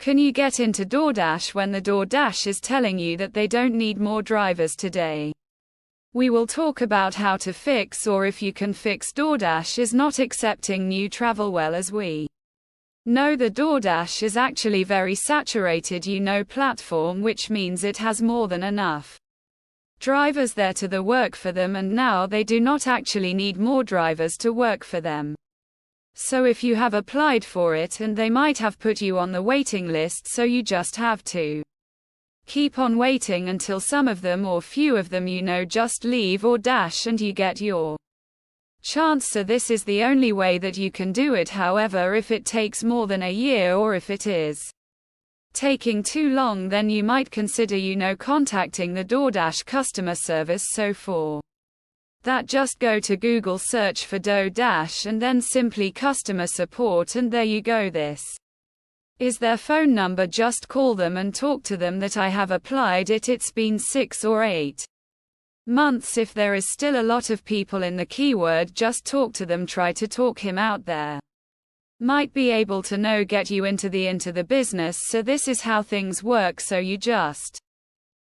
Can you get into Doordash when the Doordash is telling you that they don't need more drivers today? We will talk about how to fix, or if you can fix, Doordash is not accepting new travel. Well, as we know, the Doordash is actually very saturated, platform, which means it has more than enough drivers there to the work for them, and now they do not actually need more drivers to work for them. So if you have applied for it, and they might have put you on the waiting list, so you just have to keep on waiting until some of them, or few of them, just leave or dash and you get your chance. So this is the only way that you can do it. However, if it takes more than a year, or if it is taking too long, then you might consider contacting the Doordash customer service. So for that, just go to Google, search for Doordash, and then simply customer support, and there you go. This is their phone number. Just call them and talk to them that I have applied it. It's been 6 or 8 months. If there is still a lot of people in the keyword, just talk to them, try to talk him out there. Might be able to get you into the business. So this is how things work. So you just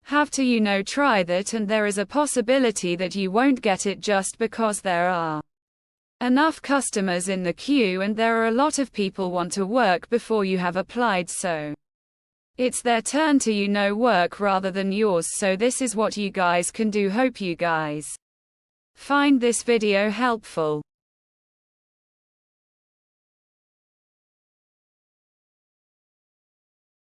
have to try that, and there is a possibility that you won't get it just because there are enough customers in the queue, and there are a lot of people want to work before you have applied. So it's their turn to work rather than yours. So this is what you guys can do. Hope you guys find this video helpful.